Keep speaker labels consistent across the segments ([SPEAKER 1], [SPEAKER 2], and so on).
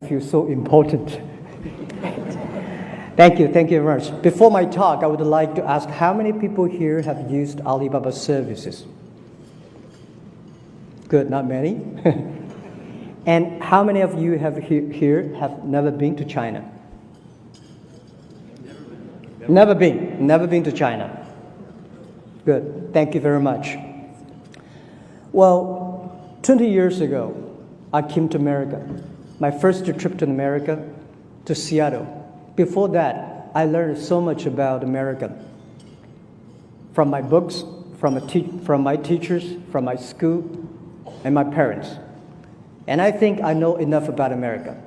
[SPEAKER 1] Feel so important. Thank you very much. Before my talk, I would like to ask how many people here have used Alibaba services? Good, not many. And how many of you here have never been to China? Never been to China. Good, thank you very much. Well, 20 years ago, I came to America. My first trip to America, to Seattle. Before that, I learned so much about America. From my books, from my teachers, from my school, and my parents. And I think I know enough about America.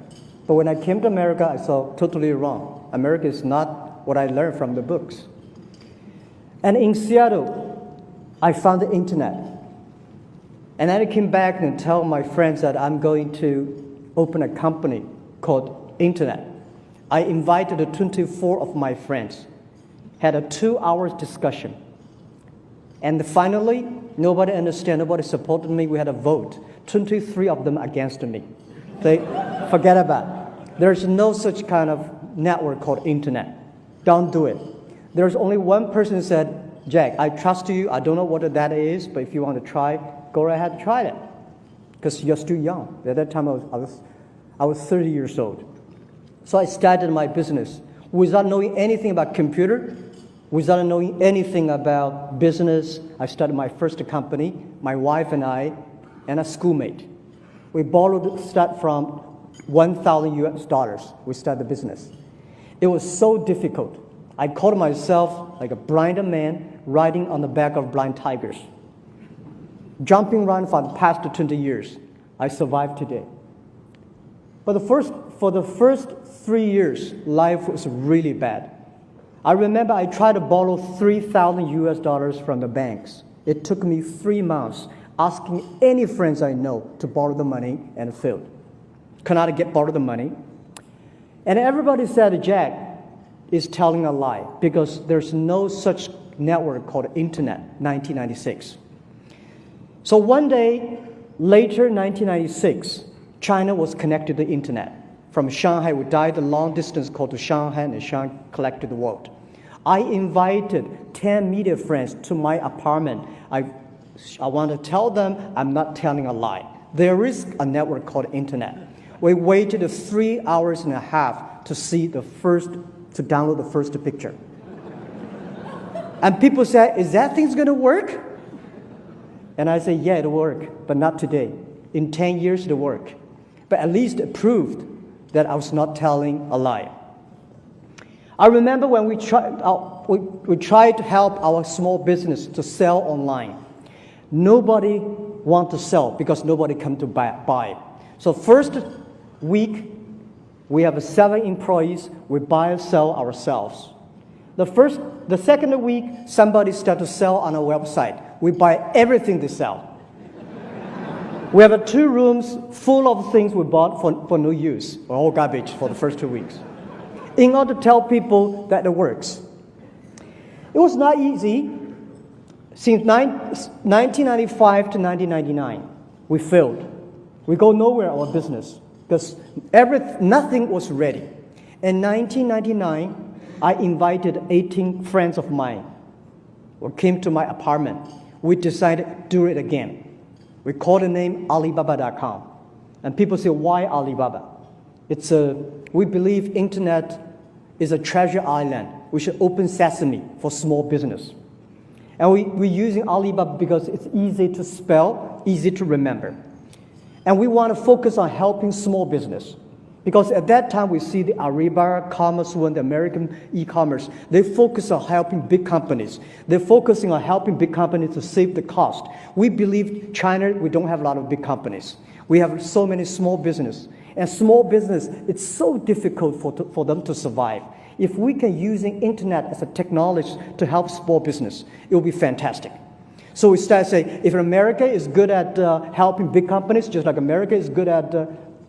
[SPEAKER 1] But when I came to America, I saw totally wrong. America is not what I learned from the books. And in Seattle, I found the internet. And then I came back and told my friends that I'm going to open a company called Internet. I invited 24 of my friends, had a 2-hour discussion. And finally, nobody understood, nobody supported me. We had a vote. 23 of them against me. They forget about it. There's no such kind of network called Internet. Don't do it. There's only one person who said, Jack, I trust you. I don't know what that is, but if you want to try, go right ahead and try it. Because you're still young. At that time, I was 30 years old. So I started my business without knowing anything about computer, without knowing anything about business. I started my first company, my wife and I, and a schoolmate. We start from $1,000 US. We started the business. It was so difficult. I called myself like a blind man riding on the back of blind tigers. Jumping around for the past 20 years, I survived today. But for the first 3 years, life was really bad. I remember I tried to borrow $3,000 US from the banks. It took me 3 months asking any friends I know to borrow the money and failed. Could not borrow the money. And everybody said Jack is telling a lie because there's no such network called Internet, 1996. So one day, later, 1996, China was connected to the Internet. From Shanghai, we died a long distance called to Shanghai, and Shanghai collected the world. I invited 10 media friends to my apartment. I want to tell them I'm not telling a lie. There is a network called Internet. We waited 3 hours and a half to download the first picture. And people said, is that thing going to work? And I said, yeah, it'll work, but not today. In 10 years, it'll work. But at least it proved that I was not telling a lie. I remember when we tried to help our small business to sell online. Nobody wanted to sell because nobody come to buy. So first week, we have 7 employees. We buy and sell ourselves. The second week, somebody started to sell on our website. We buy everything they sell. We have 2 rooms full of things we bought for no use, or all garbage for the first 2 weeks, in order to tell people that it works. It was not easy. Since 1995 to 1999, we failed. We go nowhere in our business because nothing was ready. In 1999, I invited 18 friends of mine who came to my apartment. We decided to do it again. We called the name Alibaba.com. And people say, why Alibaba? We believe Internet is a treasure island. We should open sesame for small business. And we're using Alibaba because it's easy to spell, easy to remember. And we want to focus on helping small business. Because at that time, we see the Alibaba, Commerce One, the American e-commerce, they focus on helping big companies. They're focusing on helping big companies to save the cost. We believe China, we don't have a lot of big companies. We have so many small business. And small business, it's so difficult for them to survive. If we can using Internet as a technology to help small business, it will be fantastic. So we start saying, if America is good at helping big companies, just like America is good at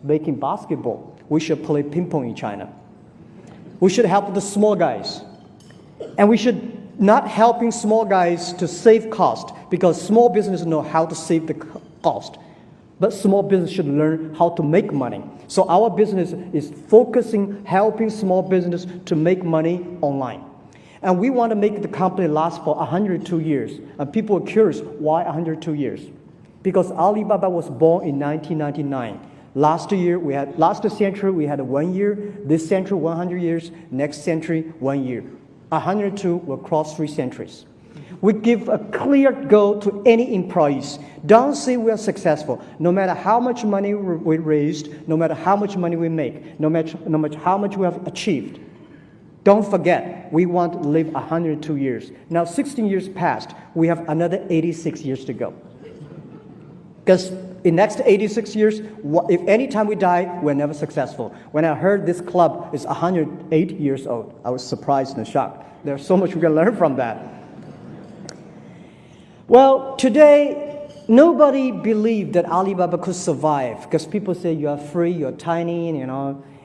[SPEAKER 1] making basketball, we should play ping pong in China. We should help the small guys. And we should not helping small guys to save cost because small businesses know how to save the cost. But small business should learn how to make money. So our business is focusing, helping small business to make money online. And we want to make the company last for 102 years. And people are curious, why 102 years? Because Alibaba was born in 1999. Last century, we had 1 year. This century, 100 years. Next century, 1 year. 102 will cross 3 centuries. We give a clear goal to any employees. Don't say we are successful. No matter how much money we raised, no matter how much money we make, no matter how much we have achieved. Don't forget, we want to live 102 years. Now 16 years passed, we have another 86 years to go. Because in next 86 years, if any time we die, we're never successful. When I heard this club is 108 years old, I was surprised and shocked. There's so much we can learn from that. Well, today, nobody believed that Alibaba could survive because people say you are free, you're tiny,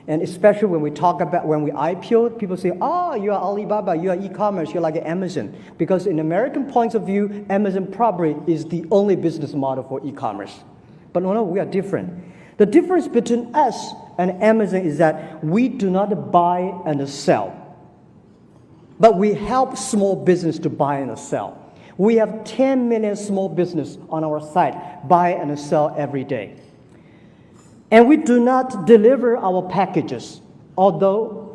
[SPEAKER 1] and especially when we talk about, when we IPO'd, people say, oh, you are Alibaba, you are e-commerce, you're like Amazon. Because in American points of view, Amazon probably is the only business model for e-commerce. But no, we are different. The difference between us and Amazon is that we do not buy and sell. But we help small business to buy and sell. We have 10 million small business on our site, buy and sell every day. And we do not deliver our packages, though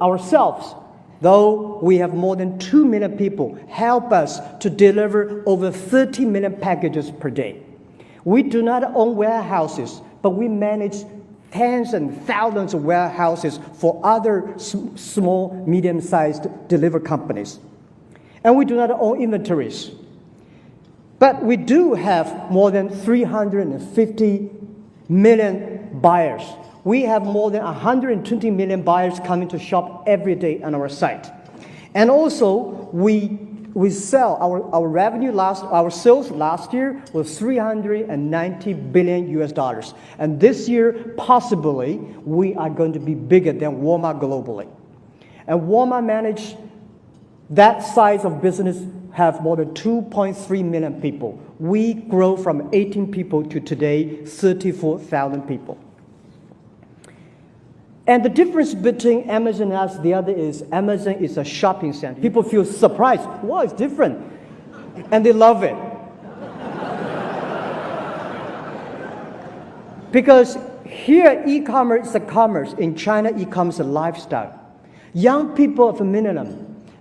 [SPEAKER 1] we have more than 2 million people help us to deliver over 30 million packages per day. We do not own warehouses, but we manage tens and thousands of warehouses for other small, medium-sized delivery companies. And we do not own inventories. But we do have more than 350 million buyers. We have more than 120 million buyers coming to shop every day on our site. And also, we sell, our revenue our sales last year was $390 billion. And this year, possibly, we are going to be bigger than Walmart globally. And Walmart managed that size of business have more than 2.3 million people. We grow from 18 people to today, 34,000 people. And the difference between Amazon and us, the other is Amazon is a shopping center. People feel surprised. Wow, it's different. And they love it. Because here, e-commerce is a commerce. In China, e-commerce is a lifestyle. Young people are familiar.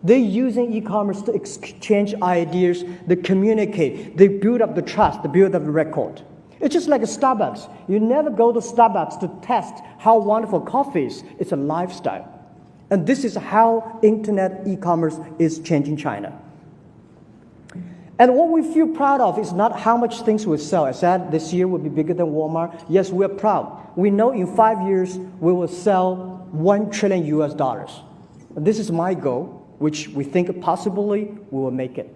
[SPEAKER 1] They're using e-commerce to exchange ideas, they communicate, they build up the trust, they build up the record. It's just like a Starbucks. You never go to Starbucks to test how wonderful coffee is. It's a lifestyle. And this is how internet e-commerce is changing China. And what we feel proud of is not how much things we sell. I said this year will be bigger than Walmart. Yes, we're proud. We know in 5 years we will sell $1 trillion. And this is my goal, which we think possibly we will make it.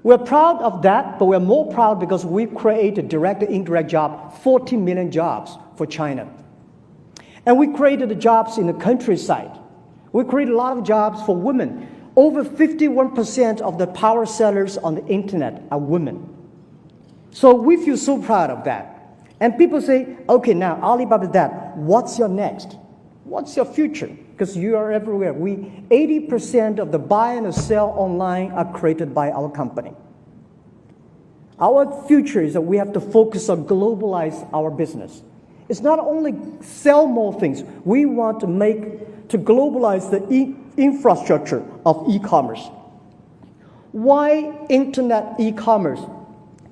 [SPEAKER 1] We're proud of that, but we're more proud because we created direct and indirect jobs, 40 million jobs for China. And we created the jobs in the countryside. We created a lot of jobs for women. Over 51% of the power sellers on the internet are women. So we feel so proud of that. And people say, okay, now Alibaba is that. What's your next? What's your future? Because you are everywhere. 80% of the buy and sell online are created by our company. Our future is that we have to focus on globalize our business. It's not only sell more things. We want to globalize the infrastructure of e-commerce. Why internet e-commerce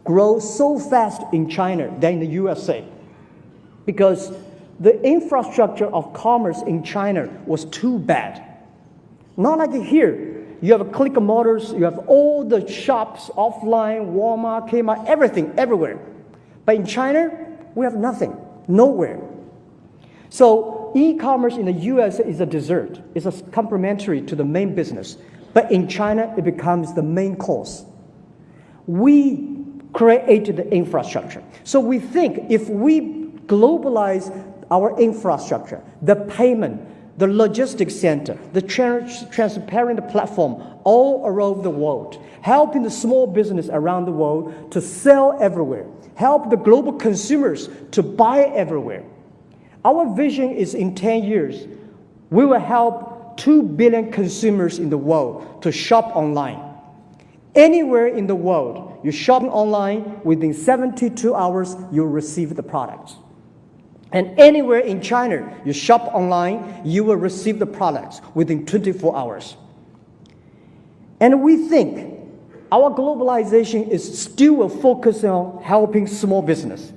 [SPEAKER 1] grows so fast in China than in the USA? Because the infrastructure of commerce in China was too bad. Not like here. You have Click Motors, you have all the shops offline, Walmart, Kmart, everything, everywhere. But in China, we have nothing, nowhere. So e-commerce in the US is a dessert. It's a complementary to the main business. But in China, it becomes the main course. We created the infrastructure. So we think if we globalize our infrastructure, the payment, the logistics center, the transparent platform all around the world, helping the small business around the world to sell everywhere, help the global consumers to buy everywhere. Our vision is in 10 years, we will help 2 billion consumers in the world to shop online. Anywhere in the world, you shop online, within 72 hours, you'll receive the products. And anywhere in China, you shop online, you will receive the products within 24 hours. And we think our globalization is still focusing on helping small business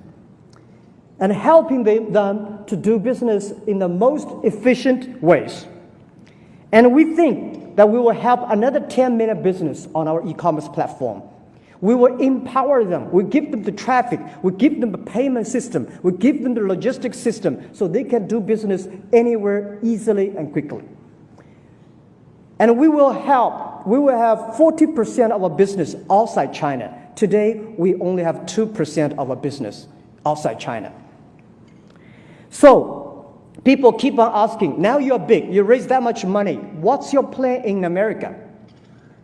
[SPEAKER 1] and helping them to do business in the most efficient ways. And we think that we will help another 10 million business on our e-commerce platform. We will empower them. We give them the traffic. We give them the payment system. We give them the logistics system so they can do business anywhere easily and quickly. And we will have 40% of our business outside China. Today, we only have 2% of our business outside China. So, people keep on asking, now you're big, you raise that much money, what's your plan in America?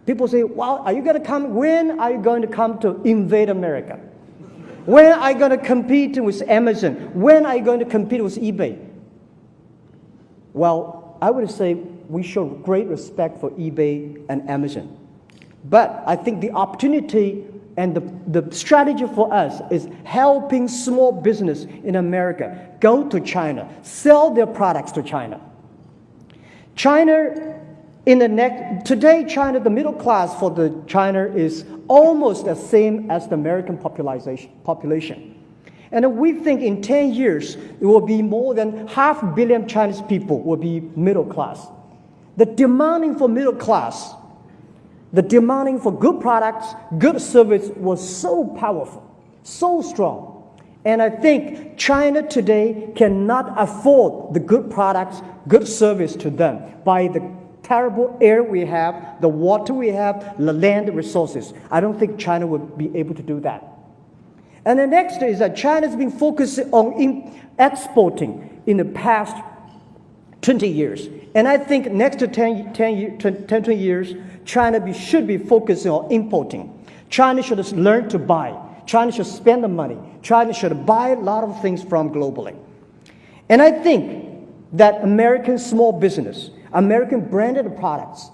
[SPEAKER 1] People say, well, are you going to come? When are you going to come to invade America? When are you going to compete with Amazon? When are you going to compete with eBay? Well, I would say we show great respect for eBay and Amazon. But I think the opportunity and the strategy for us is helping small business in America go to China, sell their products to China. Today, China, the middle class for China is almost the same as the American population. And we think in 10 years, it will be more than 500 million Chinese people will be middle class. The demanding for middle class, the demanding for good products, good service was so powerful, so strong. And I think China today cannot afford the good products, good service to them by the terrible air we have, the water we have, the land resources. I don't think China would be able to do that. And the next is that China's been focusing on exporting in the past 20 years. And I think next 20 years, China should be focusing on importing. China should learn to buy. China should spend the money. China should buy a lot of things from globally. And I think that American small business, American branded products,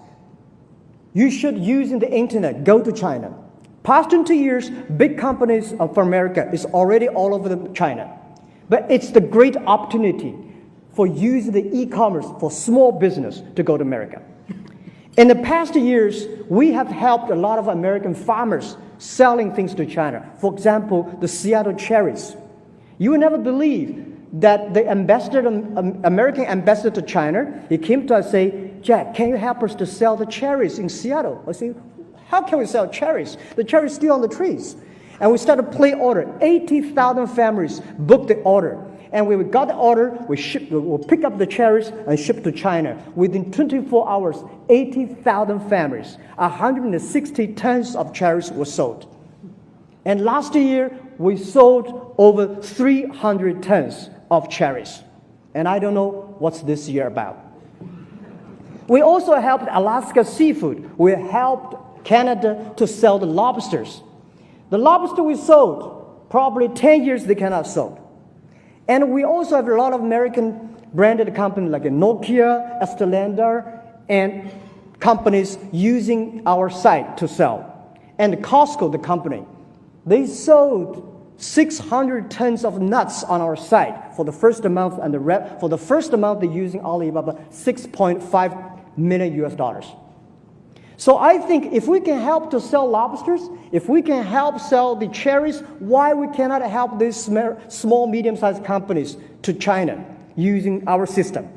[SPEAKER 1] you should use in the internet, go to China. Past 20 years, big companies for America is already all over China. But it's the great opportunity for using the e-commerce for small business to go to America. In the past years, we have helped a lot of American farmers selling things to China. For example, the Seattle cherries. You will never believe that the American ambassador to China, he came to us and say, Jack, can you help us to sell the cherries in Seattle? I say, how can we sell cherries? The cherries are still on the trees. And we started to place order. 80,000 families booked the order. And when we got the order, we'll pick up the cherries and ship to China. Within 24 hours, 80,000 families, 160 tons of cherries were sold. And last year, we sold over 300 tons of cherries. And I don't know what's this year about. We also helped Alaska Seafood. We helped Canada to sell the lobsters. The lobster we sold, probably 10 years they cannot sell. And we also have a lot of American branded companies like Nokia, Estée Lauder, and companies using our site to sell. And Costco, the company, they sold 600 tons of nuts on our site for the first month, and for the first month they're using Alibaba $6.5 million. So I think if we can help to sell lobsters, if we can help sell the cherries, why we cannot help these small, medium-sized companies to China using our system?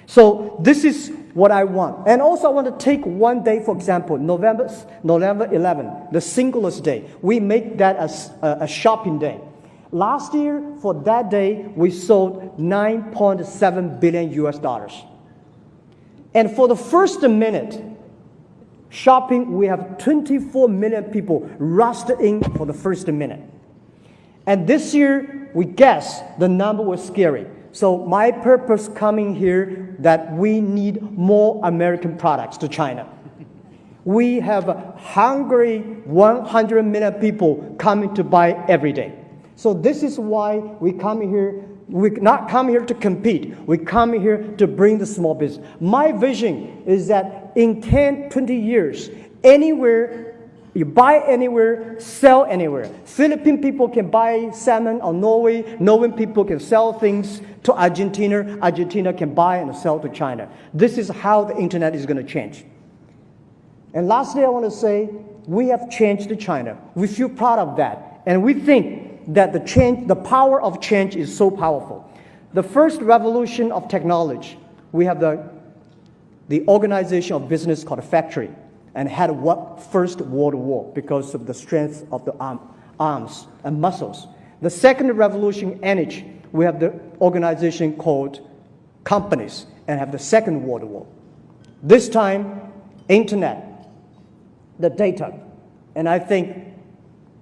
[SPEAKER 1] So this is what I want. And also I want to take one day, for example, November 11, the Singles Day. We make that as a shopping day. Last year, for that day, we sold $9.7 billion. And for the first minute, shopping, we have 24 million people rushed in for the first minute. And this year, we guess the number was scary. So my purpose coming here that we need more American products to China. We have a hungry 100 million people coming to buy every day. So this is why we come here. We not come here to compete. We come here to bring the small business. My vision is that in 10, 20 years, anywhere, you buy anywhere, sell anywhere. Philippine people can buy salmon or Norway. Norwegian people can sell things to Argentina. Argentina can buy and sell to China. This is how the internet is going to change. And lastly, I want to say, we have changed China. We feel proud of that. And we think that the power of change is so powerful. The first revolution of technology, we have the organization of business called a factory, and had First World War because of the strength of the arms and muscles. The second revolution, energy, we have the organization called companies, and have the Second World War. This time, internet, the data. And I think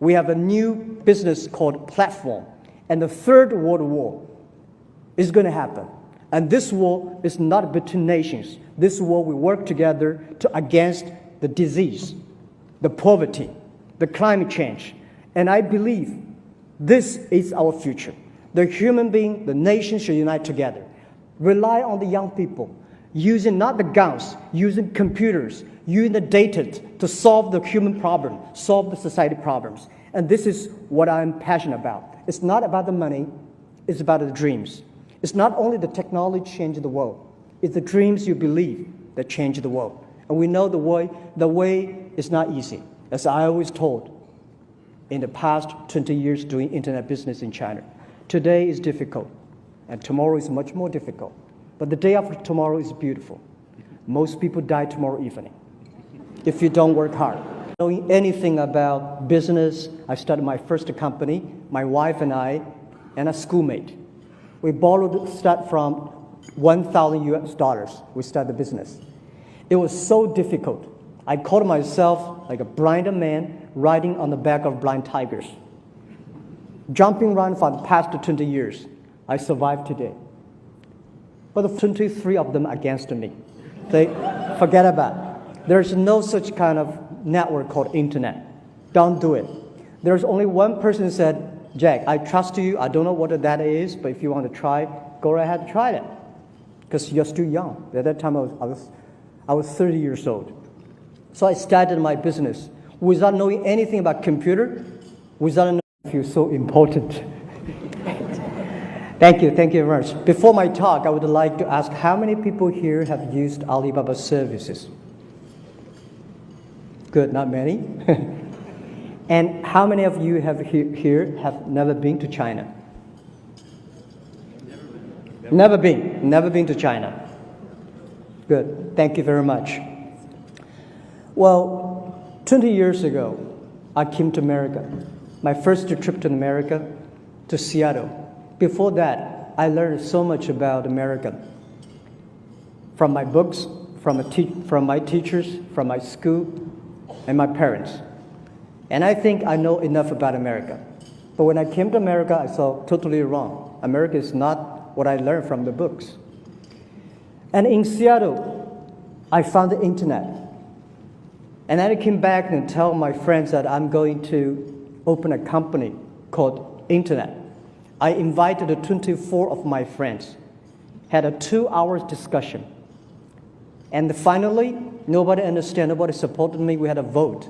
[SPEAKER 1] we have a new business called platform. And the Third World War is going to happen. And this war is not between nations. This war we work together against the disease, the poverty, the climate change. And I believe this is our future. The human being, the nation should unite together. Rely on the young people, using not the guns, using computers, using the data to solve the human problem, solve the society problems. And this is what I'm passionate about. It's not about the money, it's about the dreams. It's not only the technology changing the world, it's the dreams you believe that change the world. And we know the way is not easy. As I always told in the past 20 years doing internet business in China. Today is difficult, and tomorrow is much more difficult. But the day after tomorrow is beautiful. Most people die tomorrow evening if you don't work hard. Knowing anything about business, I started my first company, my wife and I, and a schoolmate. We start from 1,000 US dollars. We started the business. It was so difficult. I called myself like a blind man riding on the back of blind tigers. Jumping around for the past 20 years. I survived today. But the 23 of them against me. They forget about it. There's no such kind of network called internet. Don't do it. There's only one person who said, Jack, I trust you. I don't know what that is, but if you want to try, go ahead and try it. Because you're still young. At that time, I was 30 years old. So I started my business without knowing anything about computer, without knowing I feel so important. Thank you very much. Before my talk, I would like to ask how many people here have used Alibaba services? Good, not many. And how many of you here have never been to China? Never been to China. Good, thank you very much. Well, 20 years ago, I came to America. My first trip to America, to Seattle. Before that, I learned so much about America. From my books, from my teachers, from my school, and my parents. And I think I know enough about America. But when I came to America, I saw totally wrong. America is not what I learned from the books. And in Seattle, I found the internet. And then I came back and tell my friends that I'm going to open a company called Internet. I invited 24 of my friends, had a 2-hour discussion. And finally, nobody understood, nobody supported me. We had a vote.